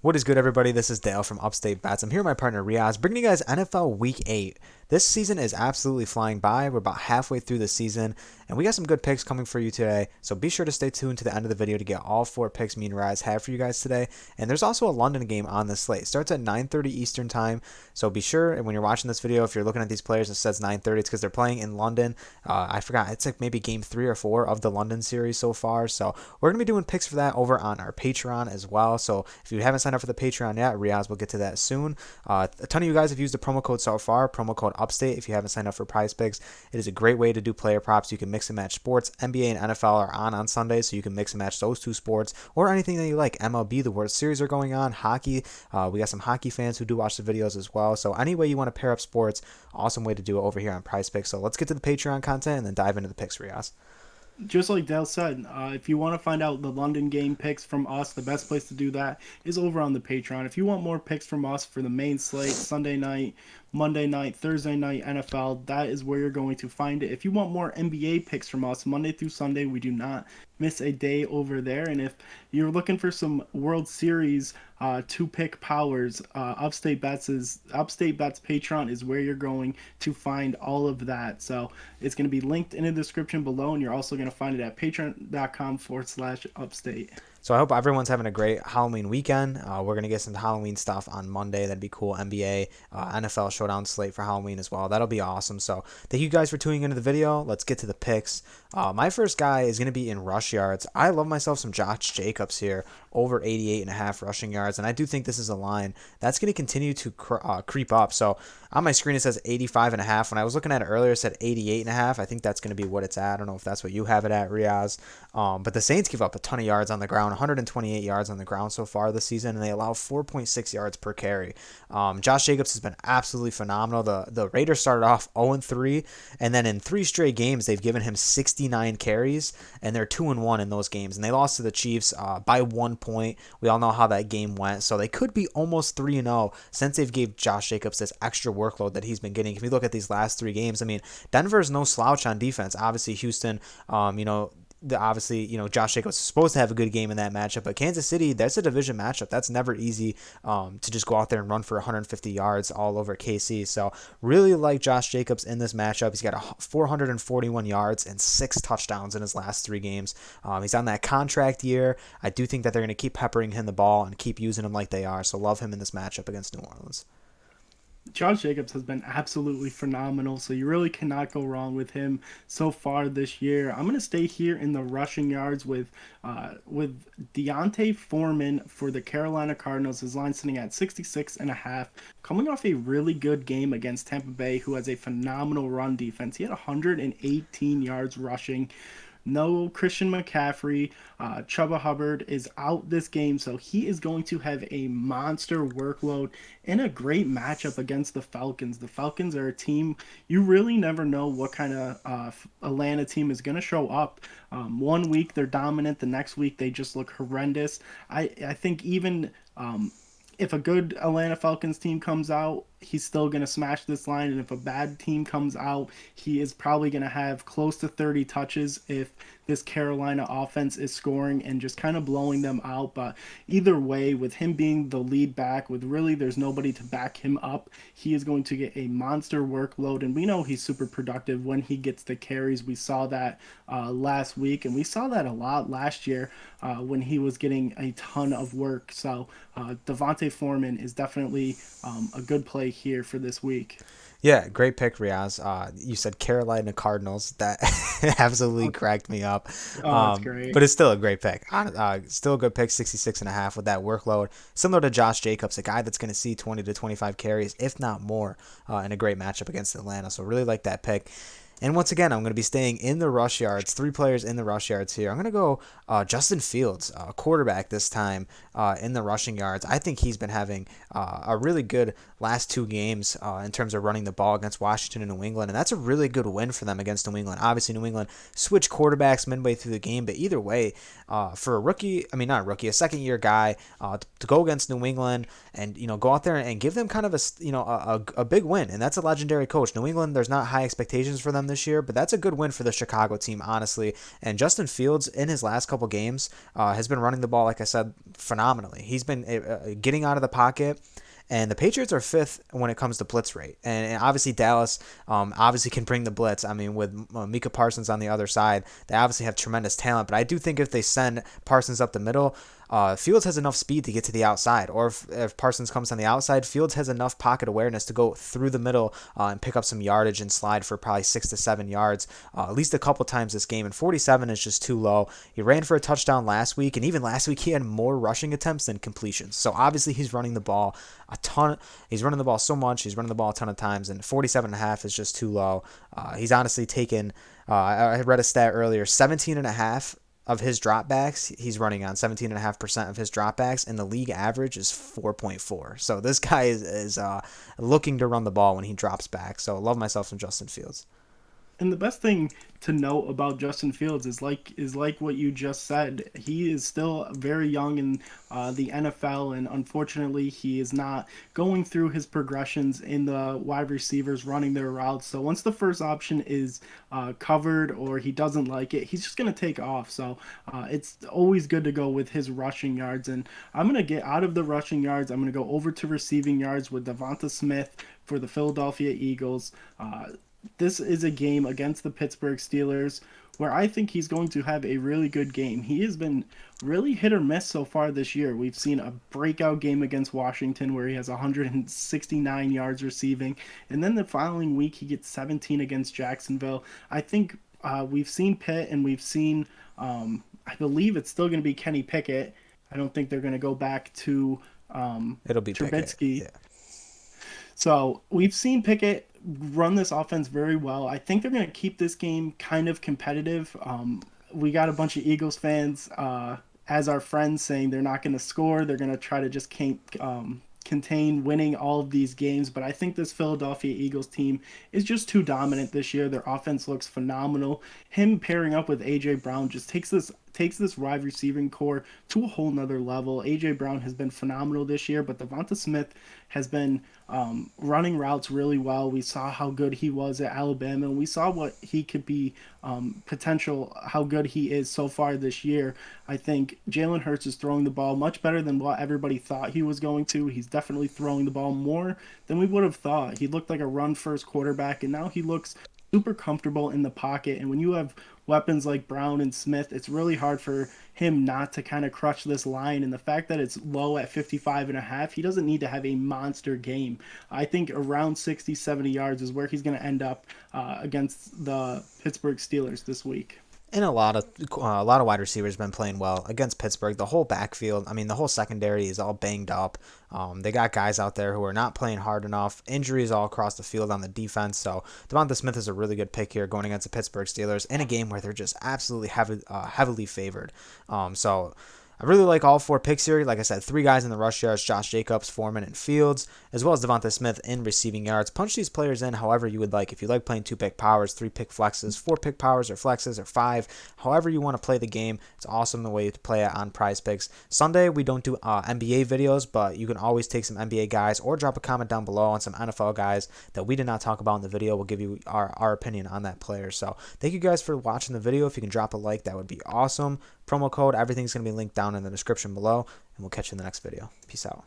What is good, everybody? This is Dale from Upstate Bets. I'm here with my partner Reoz, bringing you guys NFL Week 8. This season is absolutely flying by. We're about halfway through the season, and we got some good picks coming for you today. So be sure to stay tuned to the end of the video to get all four picks me and Reoz have for you guys today. And there's also a London game on the slate. It starts at 9:30 Eastern time. So be sure, and when you're watching this video, if you're looking at these players, it says 9:30. It's because they're playing in London. I forgot. It's like maybe game 3 or 4 of the London series so far. So we're gonna be doing picks for that over on our Patreon as well. So if you haven't signed up for the Patreon yet, Riaz will get to that soon. A ton of you guys have used the promo code so far, promo code Upstate. If you haven't signed up for Prize Picks, it is a great way to do player props. You can mix and match sports. NBA and NFL are on Sunday, so you can mix and match those two sports or anything that you like. MLB, the World Series are going on. Hockey, we got some hockey fans who do watch the videos as well. So any way you want to pair up sports, awesome way to do it over here on Prize Picks. So let's get to the Patreon content and then dive into the picks, Riaz. Just like Dale said, if you want to find out the London game picks from us, the best place to do that is over on the Patreon. If you want more picks from us for the main slate, Sunday night, Monday night, Thursday night, NFL, that is where you're going to find it. If you want more NBA picks from us, Monday through Sunday, we do not miss a day over there. And if you're looking for some World Series two pick powers, Upstate Bets Patreon is where you're going to find all of that. So it's going to be linked in the description below, and you're also going to find it at patreon.com/upstate. So I hope everyone's having a great Halloween weekend. We're going to get some Halloween stuff on Monday. That'd be cool. NBA, NFL showdown slate for Halloween as well. That'll be awesome. So thank you guys for tuning into the video. Let's get to the picks. My first guy is going to be in rush yards. I love myself some Josh Jacobs here, over 88.5 rushing yards. And I do think this is a line that's going to continue to creep up. So on my screen, it says 85.5. When I was looking at it earlier, it said 88.5. I think that's going to be what it's at. I don't know if that's what you have it at, Riaz. But the Saints give up a ton of yards on the ground, 128 yards on the ground so far this season, and they allow 4.6 yards per carry. Josh Jacobs has been absolutely phenomenal. The Raiders started off 0-3, and then in 3 straight games, they've given him 69 carries, and they're 2-1 in those games. And they lost to the Chiefs by 1 point. We all know how that game went, so they could be almost 3-0 since they've gave Josh Jacobs this extra workload that he's been getting. If you look at these last 3 games, I mean, Denver's no slouch on defense. Obviously, Houston, Josh Jacobs is supposed to have a good game in that matchup, but Kansas City, that's a division matchup. That's never easy to just go out there and run for 150 yards all over KC. So really like Josh Jacobs in this matchup. He's got 441 yards and 6 touchdowns in his last 3 games. He's on that contract year. I do think that they're going to keep peppering him the ball and keep using him like they are. So love him in this matchup against New Orleans. Josh Jacobs has been absolutely phenomenal, so you really cannot go wrong with him so far this year. I'm going to stay here in the rushing yards with Deontay Foreman for the Carolina Cardinals. His line sitting at 66.5, coming off a really good game against Tampa Bay, who has a phenomenal run defense. He had 118 yards rushing. No Christian McCaffrey. Chuba Hubbard is out this game, so he is going to have a monster workload in a great matchup against the Falcons. The Falcons are a team you really never know what kind of Atlanta team is going to show up. One week they're dominant, the next week they just look horrendous. I think even if a good Atlanta Falcons team comes out, he's still going to smash this line. And if a bad team comes out, he is probably going to have close to 30 touches if this Carolina offense is scoring and just kind of blowing them out. But either way, with him being the lead back, with really there's nobody to back him up, he is going to get a monster workload. And we know he's super productive when he gets the carries. We saw that last week, and we saw that a lot last year when he was getting a ton of work. So Devontae Foreman is definitely a good play here for this week. Yeah, great pick, Riaz. You said Carolina Cardinals. That absolutely cracked me up. Oh, that's great. But it's still a great pick. Still a good pick, 66.5 with that workload. Similar to Josh Jacobs, a guy that's going to see 20 to 25 carries, if not more, in a great matchup against Atlanta. So really like that pick. And once again, I'm going to be staying in the rush yards. 3 players in the rush yards here. I'm going to go Justin Fields, quarterback this time in the rushing yards. I think he's been having a really good last 2 games in terms of running the ball against Washington and New England. And that's a really good win for them against New England. Obviously, New England switched quarterbacks midway through the game. But either way, for a second-year guy to go against New England and go out there and give them kind of a big win. And that's a legendary coach. New England, there's not high expectations for them this year, but that's a good win for the Chicago team, honestly. And Justin Fields, in his last couple games, has been running the ball, like I said, phenomenally. He's been getting out of the pocket. And the Patriots are fifth when it comes to blitz rate. And obviously Dallas obviously can bring the blitz. I mean, with Micah Parsons on the other side, they obviously have tremendous talent. But I do think if they send Parsons up the middle, Fields has enough speed to get to the outside. Or if Parsons comes on the outside, Fields has enough pocket awareness to go through the middle and pick up some yardage and slide for probably 6 to 7 yards at least a couple times this game. And 47 is just too low. He ran for a touchdown last week, and even last week he had more rushing attempts than completions. So obviously he's running the ball a ton. He's running the ball so much. He's running the ball a ton of times, and 47.5 is just too low. He's honestly taken, I read a stat earlier, 17.5 of his dropbacks, he's running on 17.5% of his dropbacks, and the league average is 4.4. So this guy is looking to run the ball when he drops back. So love myself some Justin Fields. And the best thing to note about Justin Fields is like what you just said. He is still very young in the NFL, and unfortunately, he is not going through his progressions in the wide receivers running their routes. So once the first option is covered or he doesn't like it, he's just going to take off. So it's always good to go with his rushing yards. And I'm going to get out of the rushing yards. I'm going to go over to receiving yards with Devonta Smith for the Philadelphia Eagles. This is a game against the Pittsburgh Steelers where I think he's going to have a really good game. He has been really hit or miss so far this year. We've seen a breakout game against Washington where he has 169 yards receiving, and then the following week he gets 17 against Jacksonville. I think we've seen Pitt, and we've seen, I believe it's still going to be Kenny Pickett. I don't think they're going to go back to It'll be Trubisky. Pickett. Yeah. So we've seen Pickett run this offense very well. I think they're going to keep this game kind of competitive. We got a bunch of Eagles fans as our friends saying they're not going to score. They're going to try to just contain winning all of these games. But I think this Philadelphia Eagles team is just too dominant this year. Their offense looks phenomenal. Him pairing up with A.J. Brown just takes this wide receiving core to a whole nother level. A.J. Brown has been phenomenal this year, but Devonta Smith has been running routes really well. We saw how good he was at Alabama, and we saw what he could be potential, how good he is so far this year. I think Jalen Hurts is throwing the ball much better than what everybody thought he was going to. He's definitely throwing the ball more than we would have thought. He looked like a run-first quarterback, and now he looks super comfortable in the pocket. And when you have weapons like Brown and Smith, it's really hard for him not to kind of crush this line. And the fact that it's low at 55.5, he doesn't need to have a monster game. I think around 60, 70 yards is where he's going to end up against the Pittsburgh Steelers this week. And a lot of wide receivers been playing well against Pittsburgh. The whole backfield, I mean, the whole secondary is all banged up. They got guys out there who are not playing hard enough. Injuries all across the field on the defense. So Devonta Smith is a really good pick here going against the Pittsburgh Steelers in a game where they're just absolutely heavily favored. So I really like all four picks here. Like I said, 3 guys in the rush yards, Josh Jacobs, Foreman, and Fields, as well as Devonta Smith in receiving yards. Punch these players in however you would like. If you like playing 2-pick powers, 3-pick flexes, 4-pick powers or flexes, or 5, however you want to play the game, it's awesome the way to play it on Prize Picks. Sunday, we don't do NBA videos, but you can always take some NBA guys or drop a comment down below on some NFL guys that we did not talk about in the video. We'll give you our opinion on that player. So thank you guys for watching the video. If you can drop a like, that would be awesome. Promo code, everything's going to be linked down in the description below, and we'll catch you in the next video. Peace out.